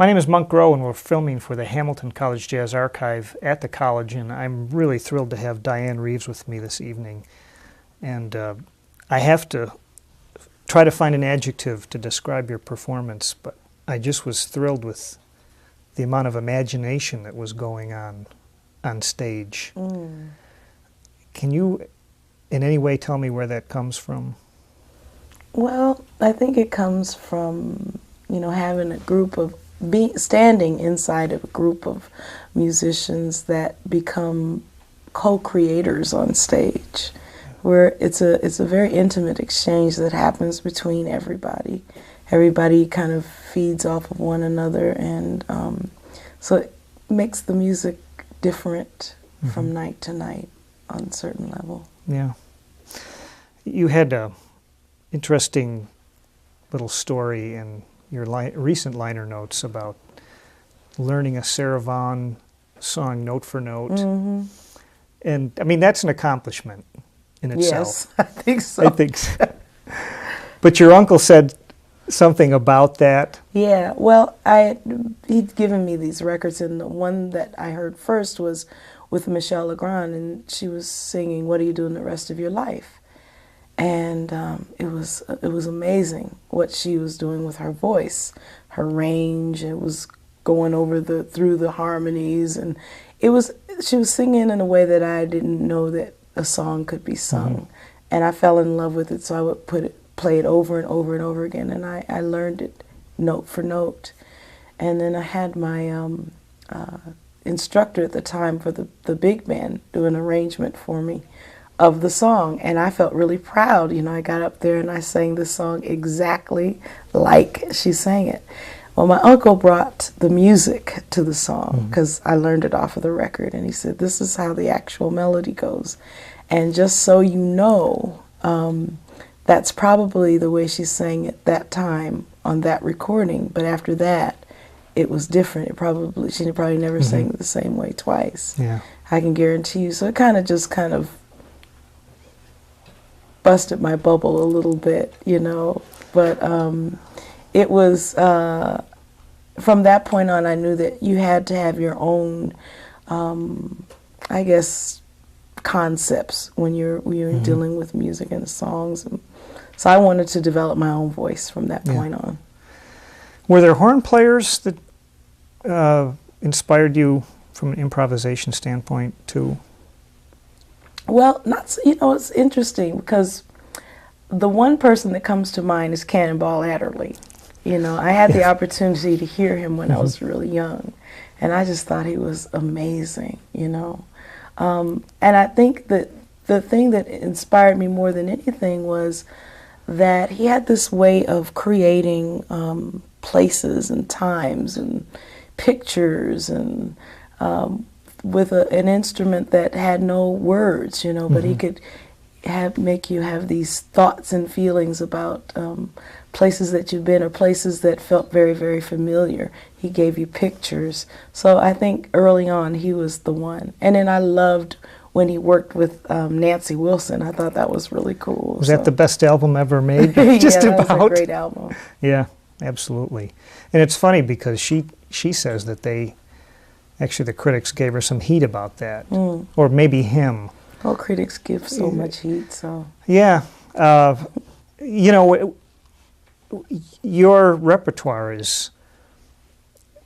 My name is Monk Rowe, and we're filming for the Hamilton College Jazz Archive at the college, and I'm really thrilled to have Dianne Reeves with me this evening. And I have to try to find an adjective to describe your performance, but I just was thrilled with the amount of imagination that was going on stage. Can you in any way tell me where that comes from? Well, I think it comes from, having a group of, standing inside of a group of musicians that become co-creators on stage, where it's a very intimate exchange that happens between everybody. Everybody kind of feeds off of one another, and so it makes the music different from night to night on a certain level. Yeah. You had a interesting little story in your recent liner notes about learning a Sarah Vaughan song note for note. And, I mean, that's an accomplishment in itself. Yes, I think so. I think so. But your uncle said something about that. Yeah, well, he'd given me these records, and the one that I heard first was with Michelle Legrand, and she was singing "What Are You Doing the Rest of Your Life?" And it was amazing what she was doing with her voice, her range. It was going over through the harmonies, and she was singing in a way that I didn't know that a song could be sung, and I fell in love with it. So I would play it over and over and over again, and I learned it note for note. And then I had my instructor at the time for the big band do an arrangement for me of the song, and I felt really proud. I got up there and I sang the song exactly like she sang it. Well, my uncle brought the music to the song because I learned it off of the record, and he said, "This is how the actual melody goes. And just so you know, that's probably the way she sang it that time on that recording, but after that, it was different. She probably never sang it the same way twice. Yeah. I can guarantee you." So it kind of busted my bubble a little bit, but it was, from that point on, I knew that you had to have your own, I guess, concepts when you're dealing with music and songs. And so I wanted to develop my own voice from that point on. Were there horn players that inspired you from an improvisation standpoint too? Well, it's interesting because the one person that comes to mind is Cannonball Adderley. I had the opportunity to hear him when I was really young, and I just thought he was amazing, And I think that the thing that inspired me more than anything was that he had this way of creating places and times and pictures, and with an instrument that had no words, but he could make you have these thoughts and feelings about places that you've been or places that felt very, very familiar. He gave you pictures. So I think early on he was the one. And then I loved when he worked with Nancy Wilson. I thought that was really cool. Was that the best album ever made? Just that was a great album. Yeah, absolutely. And it's funny because she says that actually the critics gave her some heat about that, or maybe him. Well, critics give so much heat, so. Yeah. Your repertoire is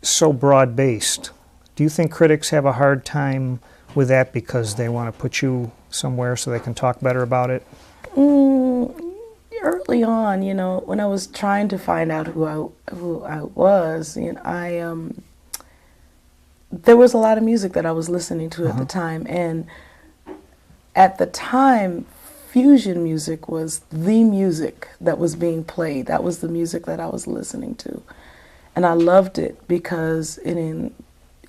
so broad-based. Do you think critics have a hard time with that because they want to put you somewhere so they can talk better about it? Early on, when I was trying to find out who I was, there was a lot of music that I was listening to at the time, and at the time, fusion music was the music that was being played. That was the music that I was listening to, and I loved it because it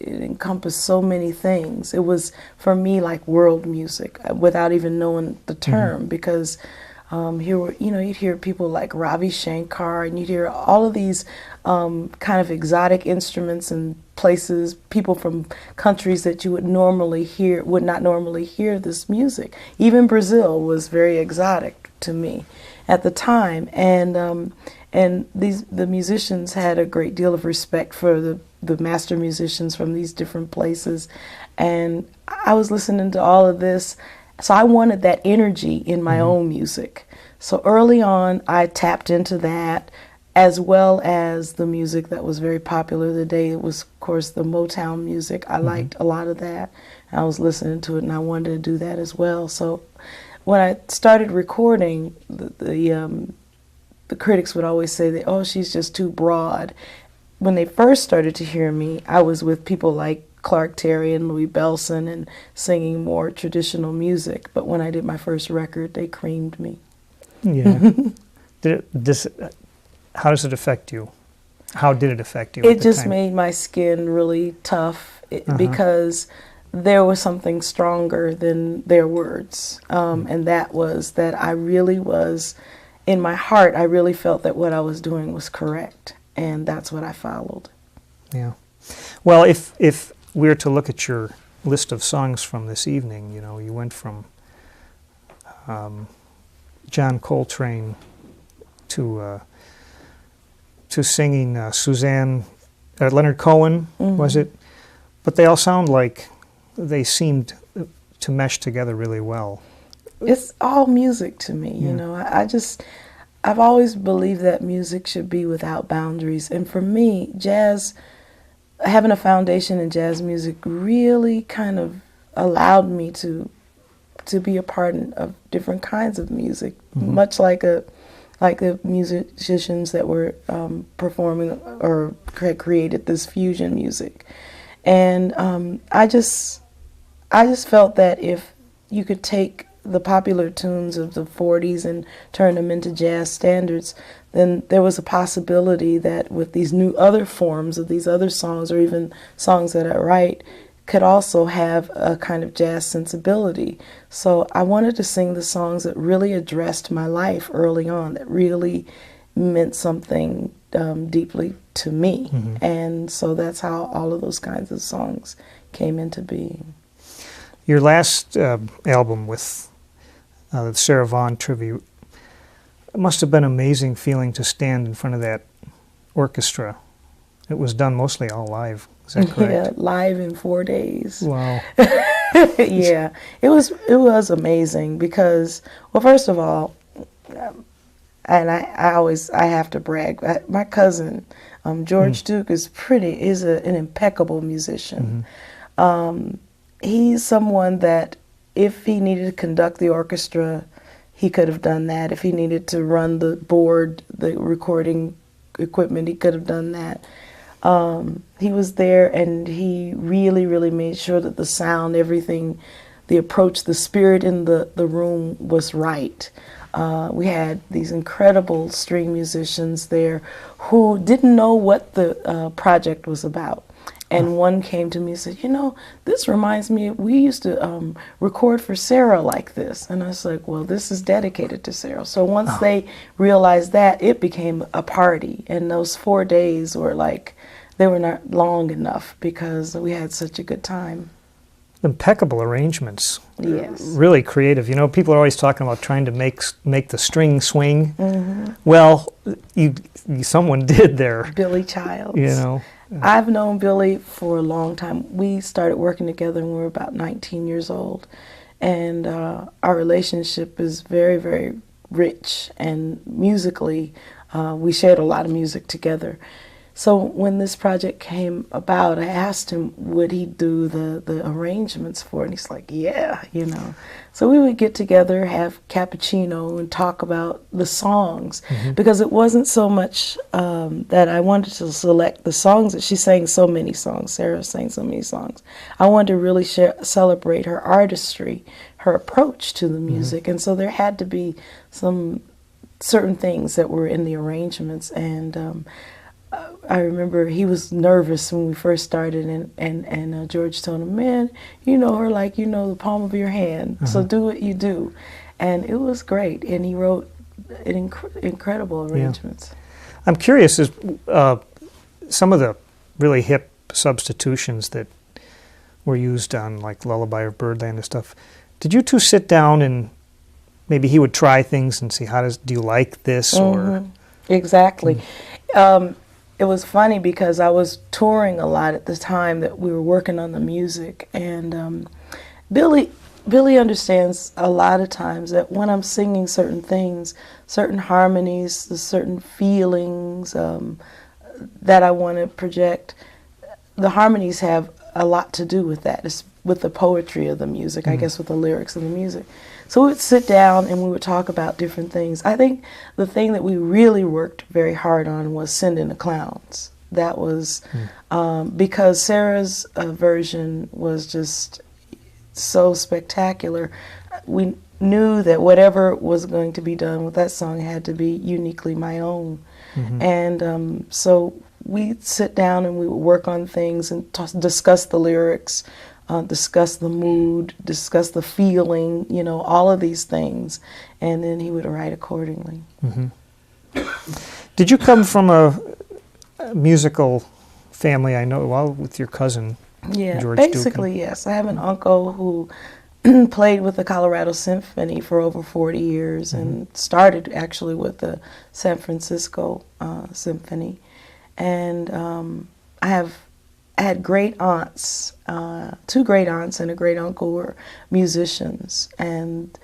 encompassed so many things. It was, for me, like world music without even knowing the term, because you'd hear people like Ravi Shankar, and you'd hear all of these kind of exotic instruments and places, people from countries that you would not normally hear this music. Even Brazil was very exotic to me. at the time, and the musicians had a great deal of respect for the master musicians from these different places, and I was listening to all of this, so I wanted that energy in my own music. So early on, I tapped into that, as well as the music that was very popular the day. It was, of course, the Motown music. I liked a lot of that. I was listening to it, and I wanted to do that as well. So when I started recording, the critics would always say that, oh, she's just too broad. When they first started to hear me, I was with people like Clark Terry and Louis Bellson and singing more traditional music. But when I did my first record, they creamed me. Yeah. How does it affect you? How did it affect you? It just made my skin really tough because there was something stronger than their words. And that was that I really was, in my heart, I really felt that what I was doing was correct. And that's what I followed. Yeah. Well, if we were to look at your list of songs from this evening, you know, you went from John Coltrane to singing Leonard Cohen, was it? But they all sound like they seemed to mesh together really well. It's all music to me, you know. I've always believed that music should be without boundaries. And for me, jazz, having a foundation in jazz music really kind of allowed me to be a part of different kinds of music, much like the musicians that were performing or had created this fusion music. And I just felt that if you could take the popular tunes of the 40s and turn them into jazz standards, then there was a possibility that with these new other forms of these other songs, or even songs that I write, could also have a kind of jazz sensibility. So I wanted to sing the songs that really addressed my life early on, that really meant something deeply to me. And so that's how all of those kinds of songs came into being. Your last album with the Sarah Vaughan tribute, it must have been an amazing feeling to stand in front of that orchestra. It was done mostly all live. Is that correct? Yeah, live in 4 days. Wow. Yeah, it was amazing because, well, first of all, and I have to brag. My cousin, George Duke, is an impeccable musician. He's someone that if he needed to conduct the orchestra, he could have done that. If he needed to run the board, the recording equipment, he could have done that. He was there, and he really, really made sure that the sound, everything, the approach, the spirit in the room was right. We had these incredible string musicians there who didn't know what the project was about. And one came to me and said, you know, this reminds me, we used to record for Sarah like this. And I was like, well, this is dedicated to Sarah. So once they realized that, it became a party. And those 4 days were like, they were not long enough because we had such a good time. Impeccable arrangements. Yes. Really creative. You know, people are always talking about trying to make the string swing. Well, someone did there. Billy Childs. You know. I've known Billy for a long time. We started working together when we were about 19 years old. And our relationship is very, very rich. And musically, we shared a lot of music together. So when this project came about, I asked him, would he do the arrangements for it? And he's like, yeah, you know. So we would get together, have cappuccino, and talk about the songs. Because it wasn't so much that I wanted to select the songs that she sang so many songs. Sarah sang so many songs. I wanted to really celebrate her artistry, her approach to the music. And so there had to be some certain things that were in the arrangements. And I remember he was nervous when we first started, and George told him, man, you know her like you know the palm of your hand, so do what you do. And it was great, and he wrote incredible arrangements. Yeah. I'm curious, is some of the really hip substitutions that were used on like Lullaby or Birdland and stuff, did you two sit down and maybe he would try things and see do you like this or exactly. It was funny because I was touring a lot at the time that we were working on the music, and Billy understands a lot of times that when I'm singing certain things, certain harmonies, certain feelings that I want to project, the harmonies have a lot to do with that. It's with the poetry of the music, I guess, with the lyrics of the music. So we would sit down and we would talk about different things. I think the thing that we really worked very hard on was Sending the Clowns. That was because Sarah's version was just so spectacular. We knew that whatever was going to be done with that song had to be uniquely my own. And so we'd sit down and we would work on things and discuss the lyrics, discuss the mood, discuss the feeling, you know, all of these things, and then he would write accordingly. Did you come from a musical family? I know, well, with your cousin, George basically, Ducan. yes. I have an uncle who played with the Colorado Symphony for over 40 years and started actually with the San Francisco Symphony. And I had great aunts, 2 great aunts and a great uncle were musicians, and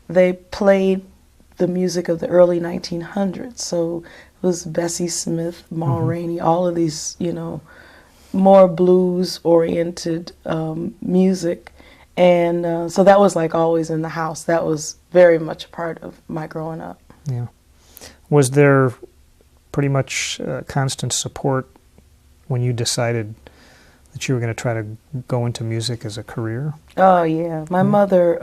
they played the music of the early 1900s. So it was Bessie Smith, Ma Rainey, all of these, you know, more blues-oriented music. And so that was like always in the house. That was very much a part of my growing up. Yeah. Was there pretty much constant support when you decided that you were going to try to go into music as a career? Oh, yeah. My mother,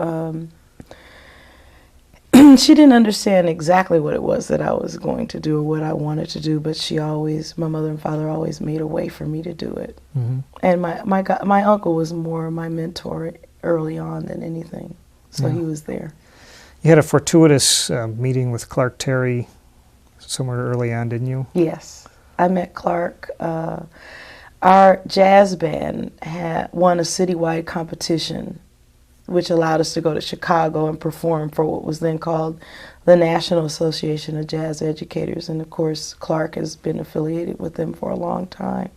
she didn't understand exactly what it was that I was going to do or what I wanted to do, but my mother and father always made a way for me to do it. And my uncle was more my mentor early on than anything, so he was there. You had a fortuitous meeting with Clark Terry somewhere early on, didn't you? Yes. I met Clark. Our jazz band had won a citywide competition, which allowed us to go to Chicago and perform for what was then called the National Association of Jazz Educators. And of course, Clark has been affiliated with them for a long time.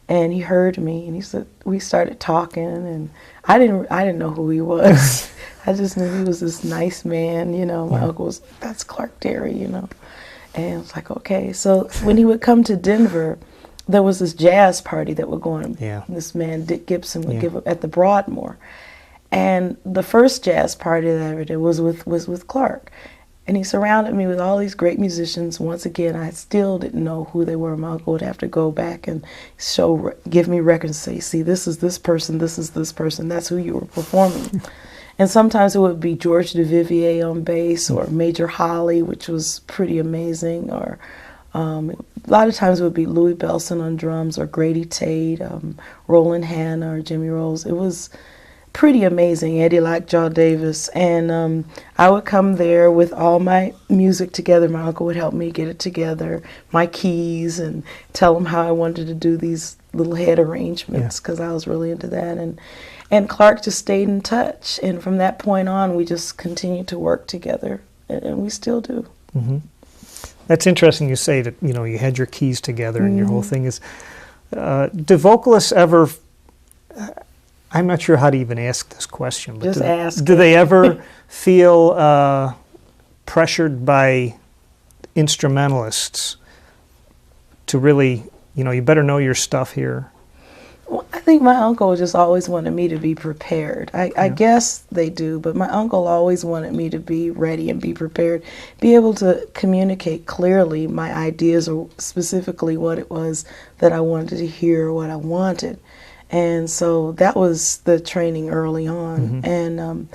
And he heard me, and he said, we started talking, and I didn't know who he was. I just knew he was this nice man, you know. My uncle was, that's Clark Terry, you know. And I was like, okay. So when he would come to Denver, there was this jazz party that would go on. This man, Dick Gibson, would give up at the Broadmoor. And the first jazz party that I ever did was with Clark. And he surrounded me with all these great musicians. Once again, I still didn't know who they were. My uncle would have to go back and give me records and say, see, this is this person, this is this person, that's who you were performing. And sometimes it would be George DeVivier on bass or Major Holly, which was pretty amazing. Or a lot of times it would be Louis Bellson on drums or Grady Tate, Roland Hanna or Jimmy Rolls. It was pretty amazing. Eddie Lockjaw Davis. And I would come there with all my music together. My uncle would help me get it together, my keys, and tell him how I wanted to do these little head arrangements, because I was really into that. And Clark just stayed in touch. And from that point on, we just continued to work together, and we still do. That's interesting you say that, you know, you had your keys together and your whole thing is, do vocalists ever, I'm not sure how to even ask this question, but do they ever feel pressured by instrumentalists to really, you know, you better know your stuff here? Well, I think my uncle just always wanted me to be prepared. I guess they do, but my uncle always wanted me to be ready and be prepared, be able to communicate clearly my ideas or specifically what it was that I wanted to hear or what I wanted. And so that was the training early on. And,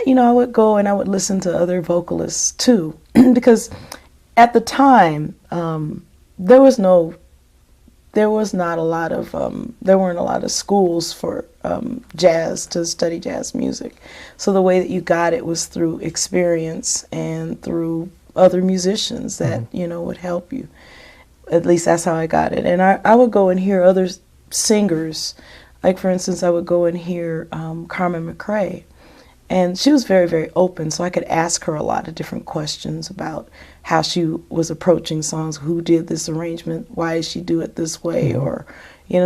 you know, I would go and I would listen to other vocalists too, because at the time, there weren't a lot of schools for jazz, to study jazz music. So the way that you got it was through experience and through other musicians that, you know, would help you. At least that's how I got it. And I would go and hear other singers. Like, for instance, I would go and hear Carmen McRae. And she was very, very open, so I could ask her a lot of different questions about how she was approaching songs, who did this arrangement, why did she do it this way, or,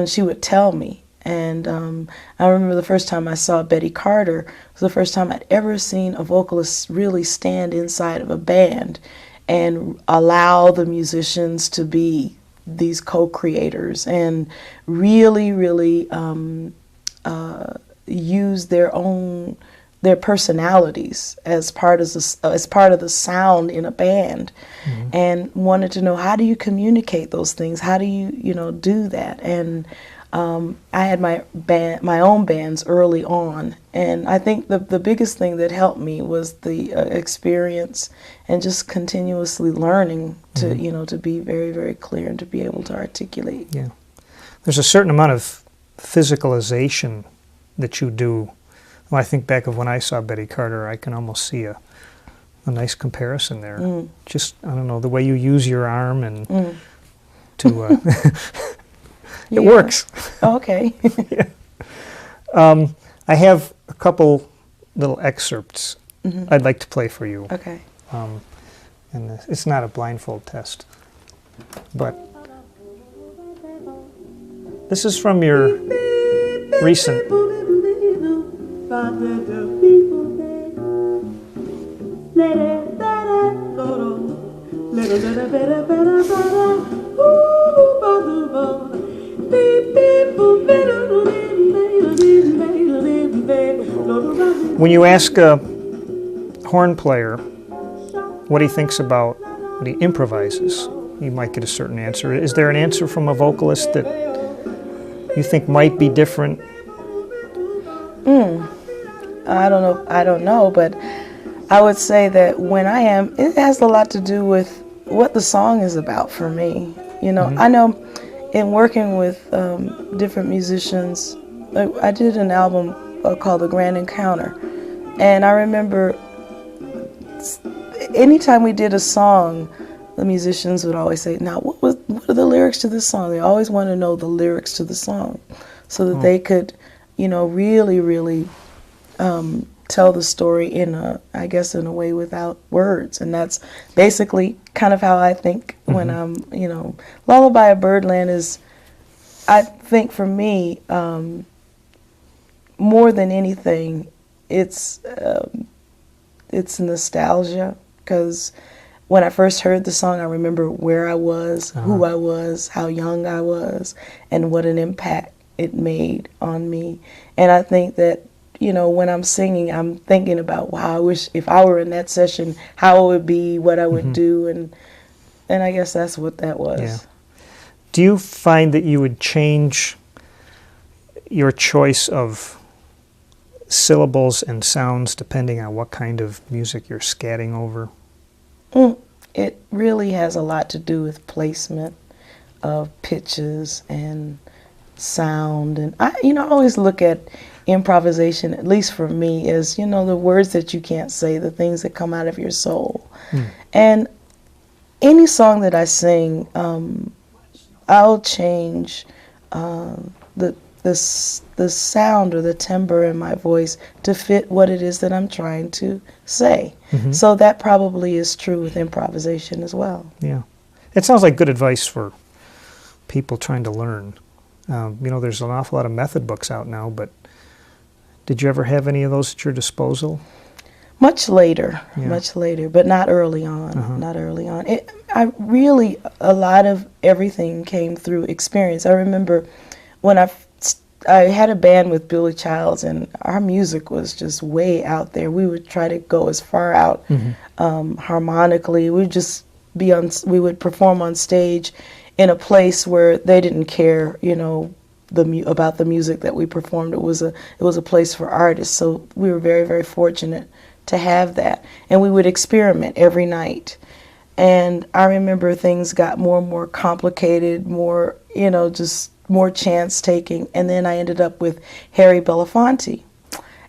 she would tell me. And I remember the first time I saw Betty Carter was the first time I'd ever seen a vocalist really stand inside of a band and allow the musicians to be these co-creators and really, really use their personalities as part of the sound in a band, and wanted to know, how do you communicate those things? How do you do that? And I had my own bands early on, and I think the biggest thing that helped me was the experience and just continuously learning to to be very, very clear and to be able to articulate. Yeah, there's a certain amount of physicalization that you do. When I think back of when I saw Betty Carter, I can almost see a nice comparison there. Just, I don't know, the way you use your arm and to... It works. Oh, okay. Yeah. I have a couple little excerpts I'd like to play for you. Okay. And it's not a blindfold test, but this is from your recent... When you ask a horn player what he thinks about what he improvises, you might get a certain answer. Is there an answer from a vocalist that you think might be different? I don't know, but I would say that it has a lot to do with what the song is about for me. I know in working with different musicians, I did an album called The Grand Encounter, and I remember anytime we did a song, the musicians would always say, now what are the lyrics to this song? They always want to know the lyrics to the song so that they could, really, really tell the story in a way without words. And that's basically kind of how I think when I'm, Lullaby of Birdland is, I think for me, more than anything, it's nostalgia, because when I first heard the song, I remember where I was, who I was, how young I was, and what an impact it made on me. And I think that, when I'm singing, I'm thinking about, wow, I wish if I were in that session, how it would be, what I would do, and I guess that's what that was. Yeah. Do you find that you would change your choice of syllables and sounds depending on what kind of music you're scatting over? It really has a lot to do with placement of pitches and sound, and I always look at improvisation, at least for me, as the words that you can't say, the things that come out of your soul. And any song that I sing, I'll change the sound or the timbre in my voice to fit what it is that I'm trying to say. So that probably is true with improvisation as well. Yeah, it sounds like good advice for people trying to learn. There's an awful lot of method books out now, but did you ever have any of those at your disposal? Much later, but not early on. Not early on. A lot of everything came through experience. I remember when I had a band with Billy Childs, and our music was just way out there. We would try to go as far out harmonically. We would perform on stage in a place where they didn't care, about the music that we performed. It was a place for artists. So we were very, very fortunate to have that. And we would experiment every night. And I remember things got more and more complicated, more, just more chance taking. And then I ended up with Harry Belafonte.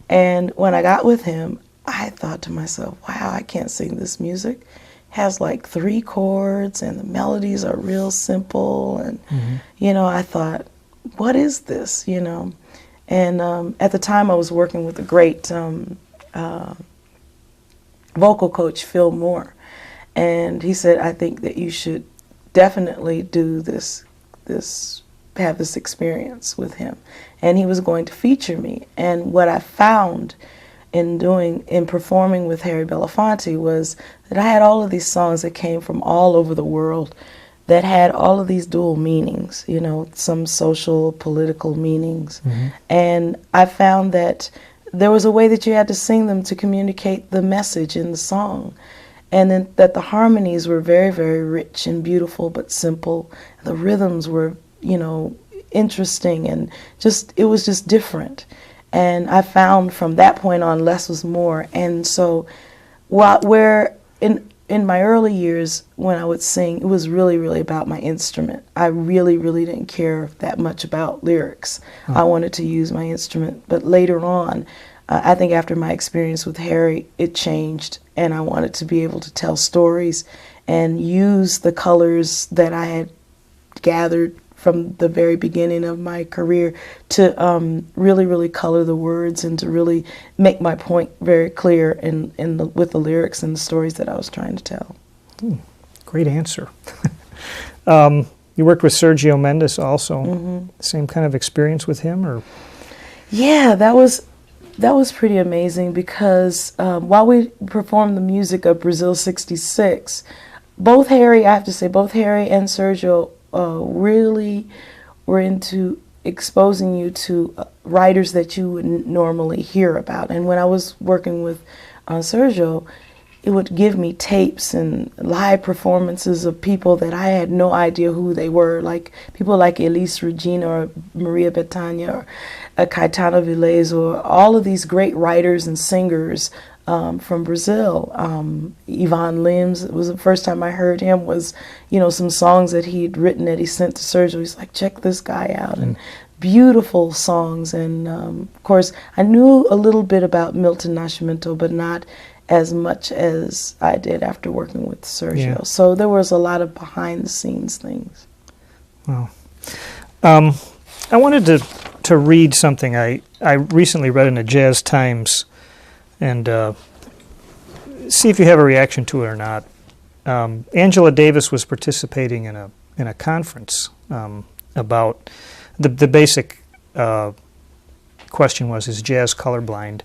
And when I got with him, I thought to myself, wow, I can't sing this music. It has like 3 chords and the melodies are real simple. And, I thought, what is this, And at the time I was working with the great vocal coach, Phil Moore. And he said, I think that you should definitely do have this experience with him. And he was going to feature me. And what I found in performing with Harry Belafonte was that I had all of these songs that came from all over the world that had all of these dual meanings, you know, some social, political meanings. Mm-hmm. And I found that there was a way that you had to sing them to communicate the message in the song. And then that the harmonies were very, very rich and beautiful, but simple. The rhythms were, you know, interesting, and it was just different. And I found from that point on, less was more. And so where in my early years when I would sing, it was really, really about my instrument. I really, really didn't care that much about lyrics. I wanted to use my instrument. But later on, I think after my experience with Harry, it changed, and I wanted to be able to tell stories and use the colors that I had gathered from the very beginning of my career to really, really color the words and to really make my point very clear with the lyrics and the stories that I was trying to tell. Great answer. You worked with Sergio Mendes also. Mm-hmm. Same kind of experience with him, or? Yeah, that was pretty amazing because while we performed the music of Brazil 66, both Harry and Sergio really were into exposing you to writers that you wouldn't normally hear about. And when I was working with Sergio, it would give me tapes and live performances of people that I had no idea who they were, like people like Elis Regina or Maria Bethânia or Caetano Vilés, or all of these great writers and singers from Brazil. Ivan Lins, it was the first time I heard him, was, you know, some songs that he'd written that he sent to Sergio. He's like, check this guy out. And beautiful songs. And of course, I knew a little bit about Milton Nascimento, but not as much as I did after working with Sergio. Yeah. So there was a lot of behind the scenes things. Wow. I wanted to read something I recently read in the Jazz Times, and see if you have a reaction to it or not. Angela Davis was participating in a conference about the basic question was, is jazz colorblind?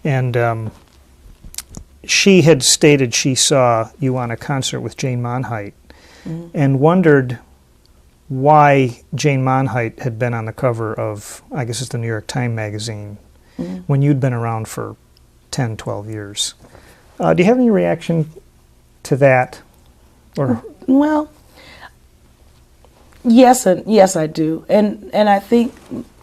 And she had stated she saw you on a concert with Jane Monheit, and wondered why Jane Monheit had been on the cover of, I guess it's the New York Times magazine, when you'd been around for 10, 12 years. Do you have any reaction to that? Or well, yes, I do, and I think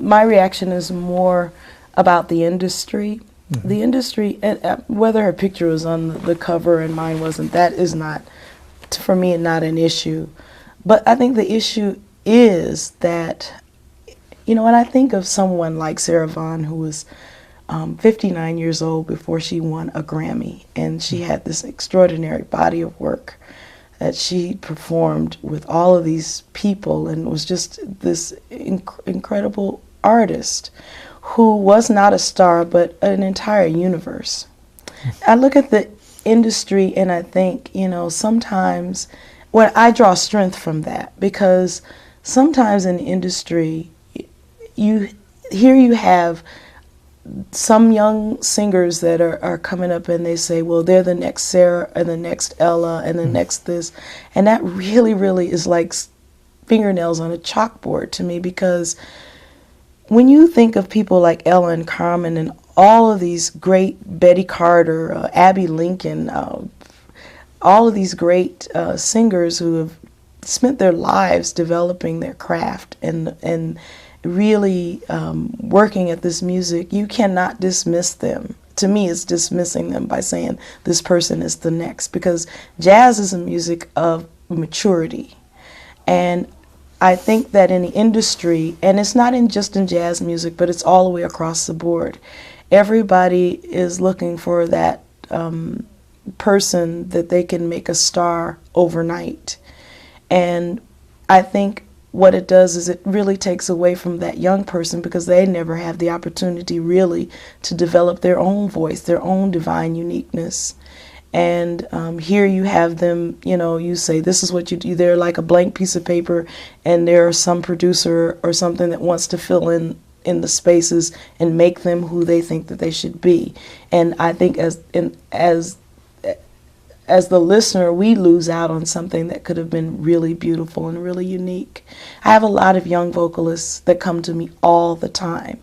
my reaction is more about the industry. Mm-hmm. The industry, and whether her picture was on the cover and mine wasn't, that is not, for me, not an issue. But I think the issue is that, you know, when I think of someone like Sarah Vaughan, who was 59 years old before she won a Grammy, and she had this extraordinary body of work that she performed with all of these people, and was just this incredible artist who was not a star but an entire universe. I look at the industry and I think, you know, sometimes when I draw strength from that, because sometimes in the industry you have some young singers that are coming up and they say, well, they're the next Sarah and the next Ella and the next this, and that really, really is like fingernails on a chalkboard to me, because when you think of people like Ella and Carmen and all of these great, Betty Carter, Abby Lincoln, all of these great singers who have spent their lives developing their craft and really working at this music, you cannot dismiss them. To me, it's dismissing them by saying this person is the next, because jazz is a music of maturity. And I think that in the industry, and it's not just in jazz music, but it's all the way across the board, everybody is looking for that person that they can make a star overnight. And I think what it does is it really takes away from that young person, because they never have the opportunity really to develop their own voice, their own divine uniqueness. And here you have them, you know, you say, this is what you do. They're like a blank piece of paper, and there's some producer or something that wants to fill in the spaces and make them who they think that they should be. And I think as the listener, we lose out on something that could have been really beautiful and really unique. I have a lot of young vocalists that come to me all the time.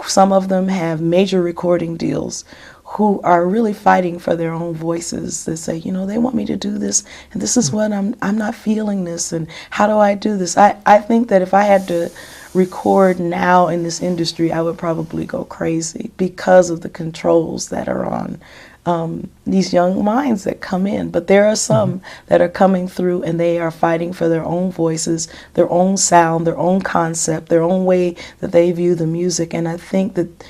Some of them have major recording deals, who are really fighting for their own voices. They say, you know, they want me to do this, and this is what I'm not feeling this, and how do I do this? I think that if I had to record now in this industry, I would probably go crazy because of the controls that are on these young minds that come in. But there are some that are coming through, and they are fighting for their own voices, their own sound, their own concept, their own way that they view the music. And I think that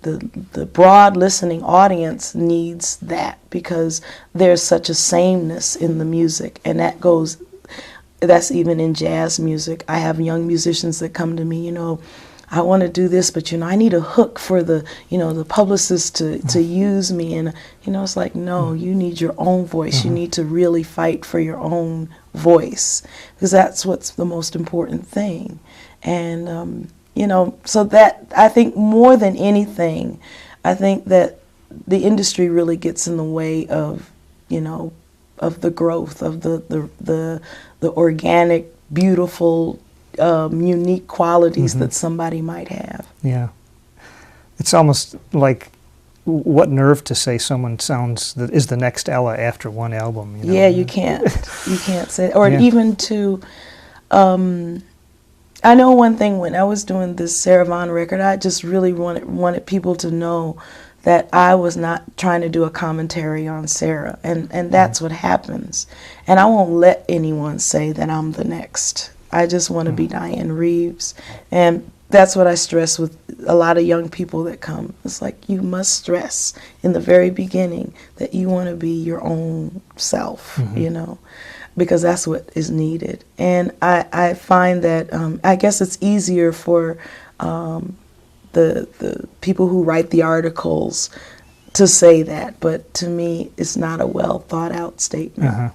the broad listening audience needs that, because there's such a sameness in the music, and that's even in jazz music. I have young musicians that come to me, you know, I want to do this, but, you know, I need a hook for the publicist to use me. And, you know, it's like, no, you need your own voice. You need to really fight for your own voice, because that's what's the most important thing. And, you know, so that, I think more than anything, I think that the industry really gets in the way of, you know, of the growth of the organic, beautiful, unique qualities that somebody might have. Yeah. It's almost like, what nerve to say someone is the next Ella after one album. You know? Yeah, you can't say, or even to, I know one thing, when I was doing this Sarah Vaughan record, I just really wanted people to know that I was not trying to do a commentary on Sarah, and that's what happens. And I won't let anyone say that I'm the next. I just want to be Dianne Reeves. And that's what I stress with a lot of young people that come. It's like, you must stress in the very beginning that you want to be your own self, you know, because that's what is needed. And I find that I guess it's easier for the people who write the articles to say that, but to me, it's not a well thought out statement.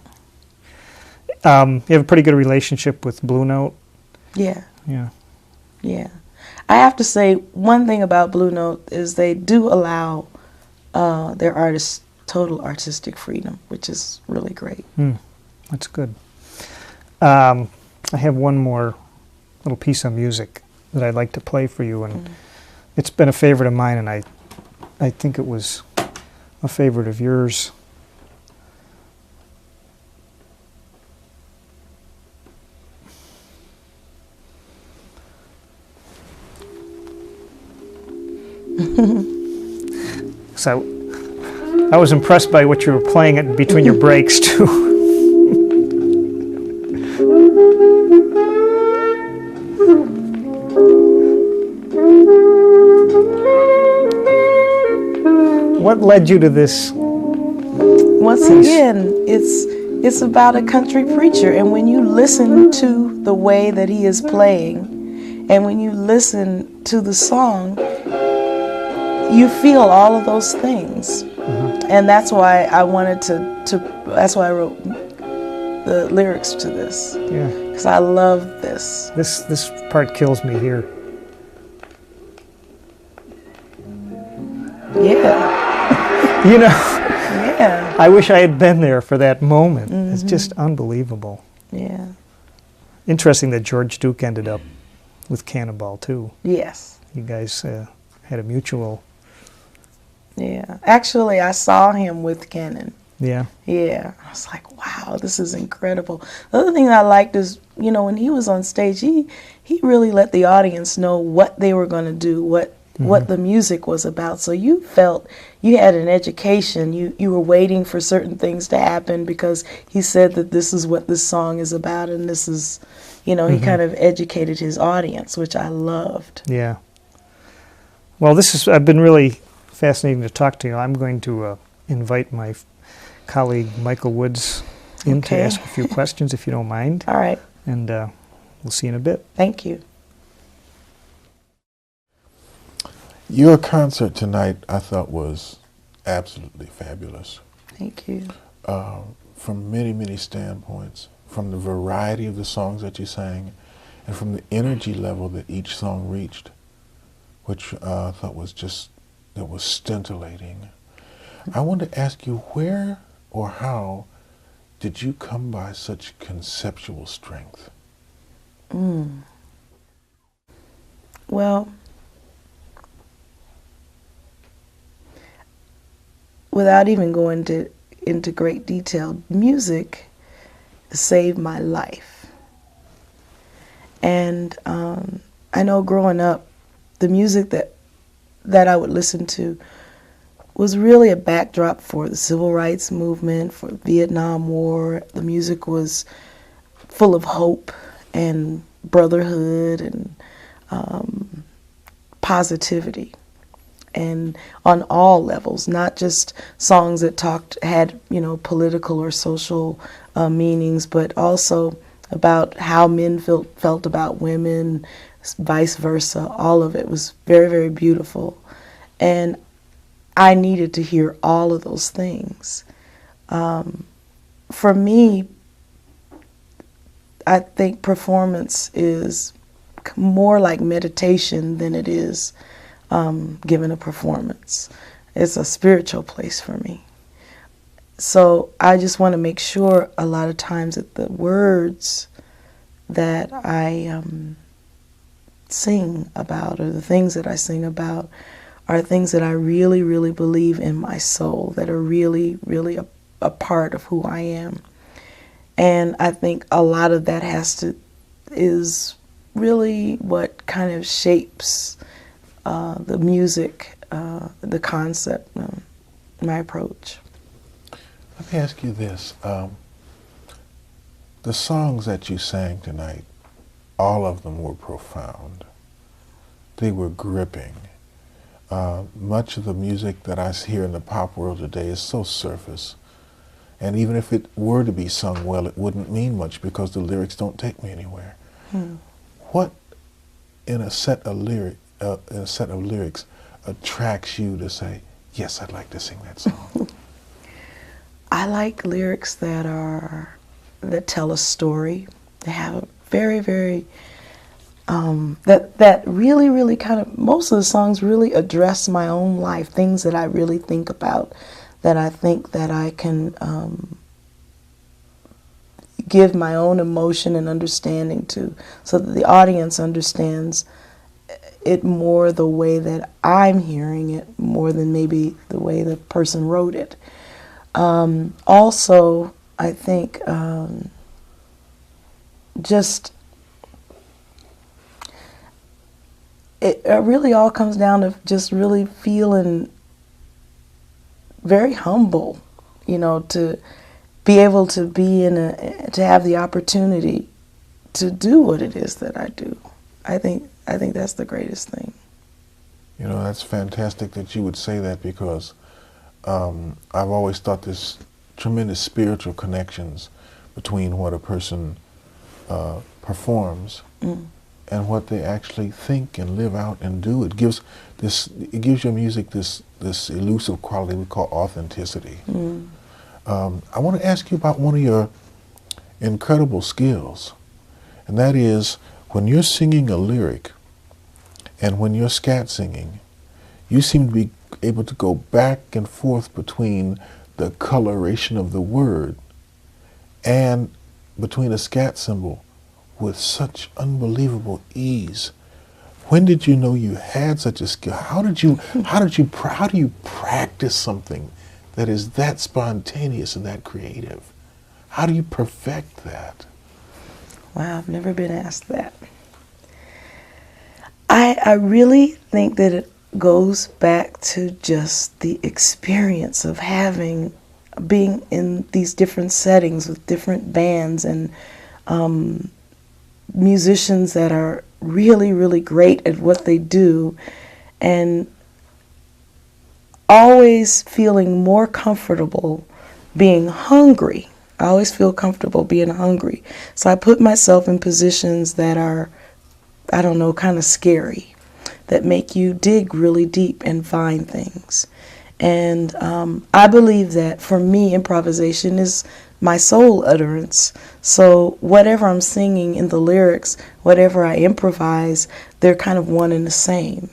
You have a pretty good relationship with Blue Note? Yeah. I have to say, one thing about Blue Note is they do allow their artists total artistic freedom, which is really great. That's good. I have one more little piece of music that I'd like to play for you, and it's been a favorite of mine, and I think it was a favorite of yours. So I was impressed by what you were playing it between your breaks too. What led you to this? Once again, it's about a country preacher, and when you listen to the way that he is playing, and when you listen to the song, you feel all of those things. And that's why I wanted that's why I wrote the lyrics to this. Yeah. Because I love this. This part kills me here. Yeah. You know, yeah. I wish I had been there for that moment. It's just unbelievable. Yeah. Interesting that George Duke ended up with Cannonball too. Yes. You guys had a mutual. Yeah. Actually, I saw him with Cannon. Yeah. Yeah. I was like, wow, this is incredible. The other thing I liked is, you know, when he was on stage, he really let the audience know what they were going to do, what the music was about. So you felt you had an education. You were waiting for certain things to happen because he said that this is what this song is about, and this is, you know, he kind of educated his audience, which I loved. Yeah. Well, I've been really fascinating to talk to you. I'm going to invite my colleague Michael Woods in to ask a few questions, if you don't mind. All right. And We'll see you in a bit. Thank you. Your concert tonight, I thought, was absolutely fabulous. Thank you. From many, many standpoints, from the variety of the songs that you sang, and from the energy level that each song reached, which I thought was just, it was scintillating. I want to ask you, where or how did you come by such conceptual strength? Well, without even going into great detail, music saved my life. And I know growing up, the music that I would listen to was really a backdrop for the civil rights movement, for the Vietnam War. The music was full of hope and brotherhood and positivity, and on all levels, not just songs that had political or social meanings, but also about how men felt about women, vice versa. All of it was very, very beautiful, and I needed to hear all of those things. For me, I think performance is more like meditation than it is giving a performance. It's a spiritual place for me. So I just want to make sure a lot of times that the words that I sing about, or the things that I sing about, are things that I really, really believe in my soul, that are really, really a part of who I am. And I think a lot of that is really what kind of shapes the music, the concept, my approach. Let me ask you this. The songs that you sang tonight, all of them were profound. They were gripping. Much of the music that I hear in the pop world today is so surface. And even if it were to be sung well, it wouldn't mean much because the lyrics don't take me anywhere. What in a set of lyrics attracts you to say, yes, I'd like to sing that song? I like lyrics that tell a story. They have a very, very that really, really kind of, most of the songs really address my own life, things that I really think about, that I think that I can give my own emotion and understanding to, so that the audience understands it more the way that I'm hearing it, more than maybe the way the person wrote it. Also, I think it really all comes down to just really feeling very humble, to be able to to have the opportunity to do what it is that I do. I think that's the greatest thing. That's fantastic that you would say that, because I've always thought there's tremendous spiritual connections between what a person performs and what they actually think and live out and do. It gives your music this elusive quality we call authenticity. I want to ask you about one of your incredible skills, and that is when you're singing a lyric and when you're scat singing, you seem to be able to go back and forth between the coloration of the word and between a scat symbol with such unbelievable ease. When did you know you had such a skill? How do you practice something that is that spontaneous and that creative? How do you perfect that? Wow, I've never been asked that. I really think that it goes back to just the experience of being in these different settings with different bands and musicians that are really, really great at what they do, and always feeling more comfortable being hungry I always feel comfortable being hungry. So I put myself in positions that are, I don't know, kind of scary, that make you dig really deep and find things. And I believe that for me, improvisation is my soul utterance. So whatever I'm singing in the lyrics, whatever I improvise, they're kind of one and the same.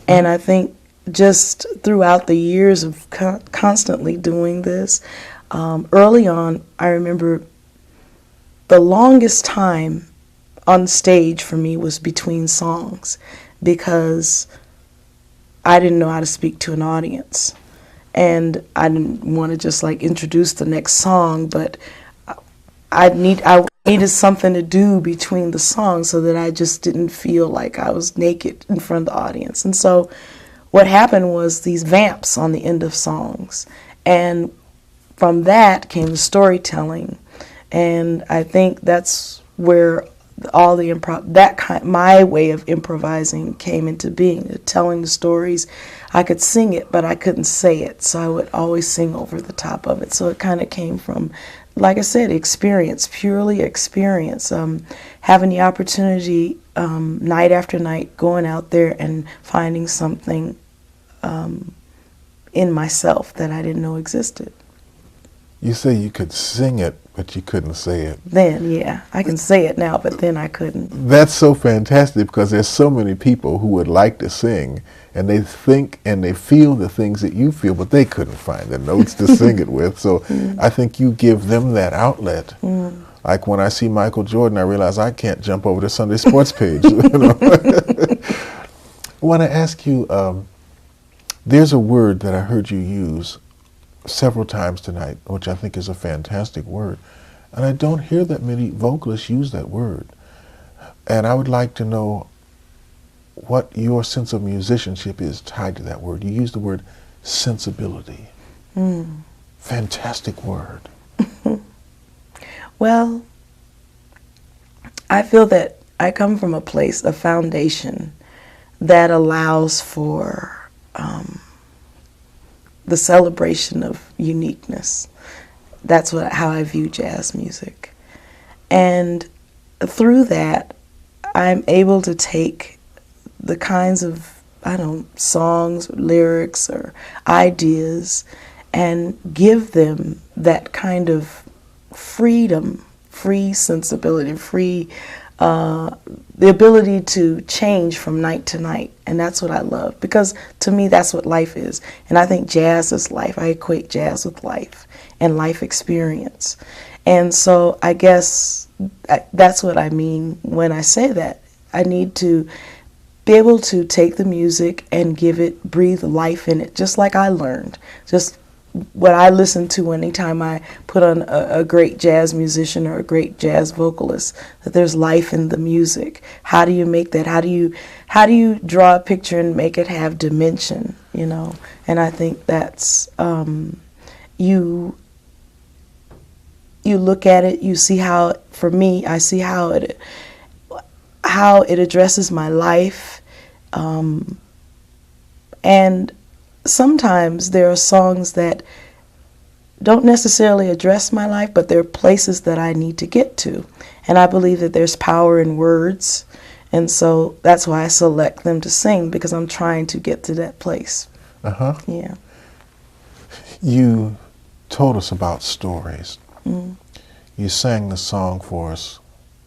And I think just throughout the years of constantly doing this, early on, I remember the longest time on stage for me was between songs, because I didn't know how to speak to an audience. And I didn't want to just like introduce the next song, but I needed something to do between the songs so that I just didn't feel like I was naked in front of the audience. And so what happened was these vamps on the end of songs. And from that came the storytelling. And I think that's where all the my way of improvising came into being, telling the stories. I could sing it, but I couldn't say it, so I would always sing over the top of it. So it kind of came from, like I said, experience, purely experience, having the opportunity night after night, going out there and finding something in myself that I didn't know existed. You say you could sing it, but you couldn't say it. Then, yeah, I can say it now, but then I couldn't. That's so fantastic, because there's so many people who would like to sing, and they think and they feel the things that you feel, but they couldn't find the notes to sing it with. So I think you give them that outlet. Like when I see Michael Jordan, I realize I can't jump over the Sunday Sports page. You know? I want to ask you, there's a word that I heard you use several times tonight, which I think is a fantastic word. And I don't hear that many vocalists use that word. And I would like to know what your sense of musicianship is tied to that word. You use the word sensibility. Fantastic word. Well, I feel that I come from a place, a foundation that allows for the celebration of uniqueness. That's how I view jazz music. And through that, I'm able to take the kinds of, songs, or lyrics, or ideas, and give them that kind of freedom, free sensibility, free the ability to change from night to night. And that's what I love, because to me that's what life is. And I think jazz is life. I equate jazz with life and life experience. And so I guess that's what I mean when I say that. I need to be able to take the music and breathe life in it, just like I learned. Just what I listen to anytime I put on a great jazz musician or a great jazz vocalist, that there's life in the music. How do you make that? How do you draw a picture and make it have dimension, And I think that's, you look at it, you see how, for me, I see how it addresses my life. And sometimes there are songs that don't necessarily address my life, but they're places that I need to get to. And I believe that there's power in words. And so that's why I select them to sing, because I'm trying to get to that place. Yeah. You told us about stories. You sang the song for us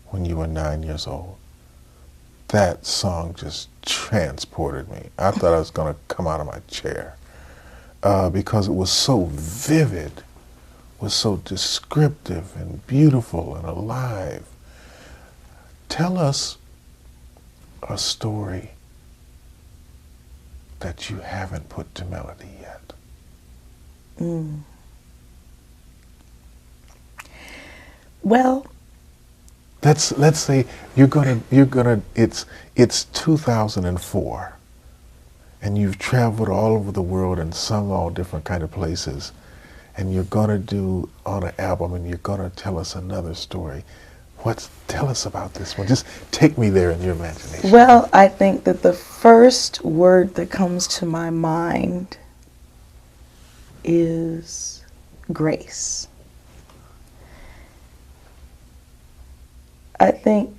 when you were 9 years old. That song just transported me. I thought I was going to come out of my chair because it was so vivid, was so descriptive and beautiful and alive. Tell us a story that you haven't put to melody yet. Well, let's say you're gonna it's 2004 and you've traveled all over the world and sung all different kind of places, and you're gonna do on an album and you're gonna tell us another story. Tell us about this one. Just take me there in your imagination. Well, I think that the first word that comes to my mind is grace. I think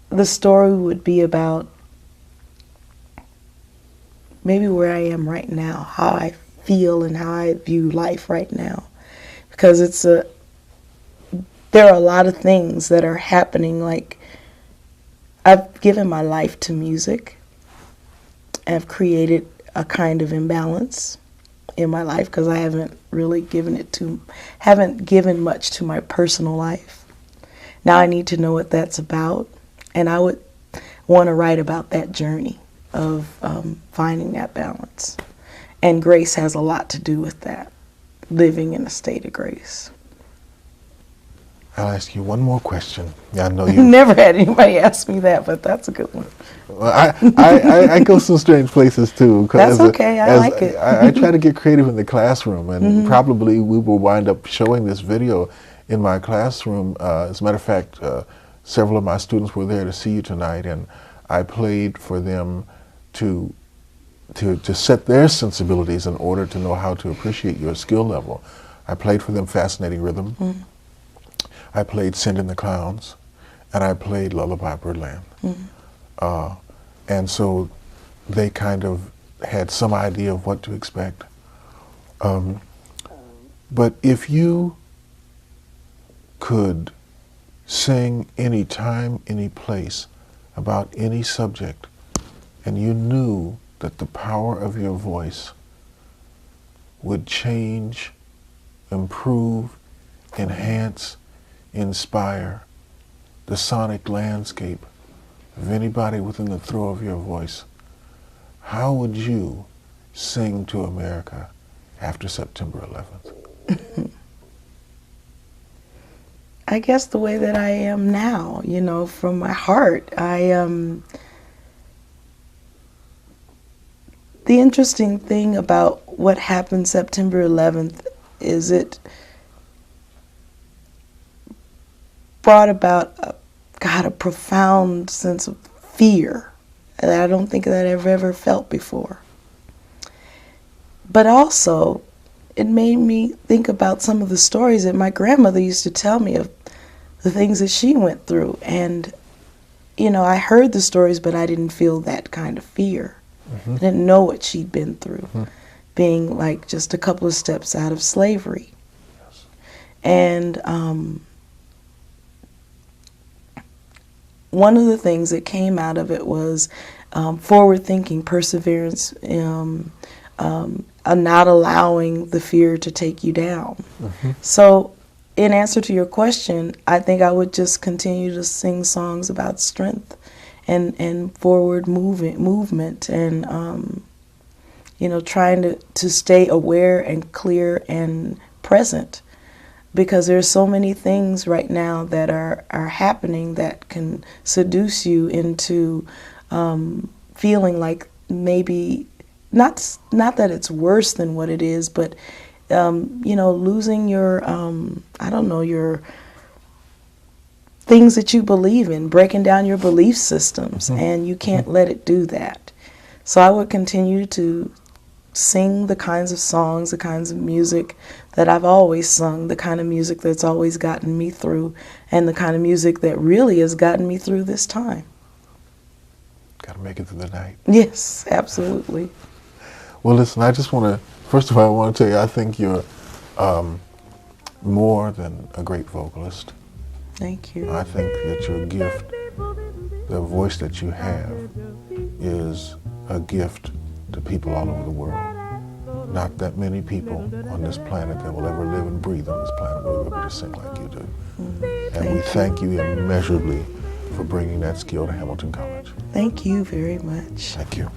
the story would be about maybe where I am right now, how I feel and how I view life right now. Because there are a lot of things that are happening. Like, I've given my life to music. I've created a kind of imbalance in my life because I haven't really haven't given much to my personal life. Now I need to know what that's about, and I would want to write about that journey of finding that balance. And grace has a lot to do with that, living in a state of grace. I'll ask you one more question. Yeah, I know you never had anybody ask me that, but that's a good one. Well, I go some strange places too. That's okay. I like it. I try to get creative in the classroom, and probably we will wind up showing this video in my classroom. As a matter of fact, several of my students were there to see you tonight, and I played for them to set their sensibilities in order to know how to appreciate your skill level. I played for them Fascinating Rhythm. I played Send in the Clowns, and I played Lullaby Birdland. And so they kind of had some idea of what to expect. But if you could sing any time, any place, about any subject, and you knew that the power of your voice would change, improve, enhance, inspire the sonic landscape of anybody within the throw of your voice, how would you sing to America after September 11th? I guess the way that I am now, from my heart. The interesting thing about what happened September 11th is it brought about a profound sense of fear that I don't think that I've ever felt before. But also, it made me think about some of the stories that my grandmother used to tell me of the things that she went through. And, I heard the stories, but I didn't feel that kind of fear. I didn't know what she'd been through, being like just a couple of steps out of slavery. Yes. And one of the things that came out of it was forward-thinking, perseverance, not allowing the fear to take you down. So in answer to your question, I think I would just continue to sing songs about strength and forward movement and, trying to stay aware and clear and present. Because there's so many things right now that are happening that can seduce you into feeling like maybe not that it's worse than what it is, but losing your your things that you believe in, breaking down your belief systems, and you can't let it do that. So I would continue to sing the kinds of songs, the kinds of music that I've always sung, the kind of music that's always gotten me through, and the kind of music that really has gotten me through this time. Got to make it through the night. Yes, absolutely. Well, listen, I just want to, first of all, I want to tell you, I think you're more than a great vocalist. Thank you. I think that your gift, the voice that you have, is a gift to people all over the world. Not that many people on this planet that will ever live and breathe on this planet will be able to sing like you do. And we thank you immeasurably for bringing that skill to Hamilton College. Thank you very much. Thank you.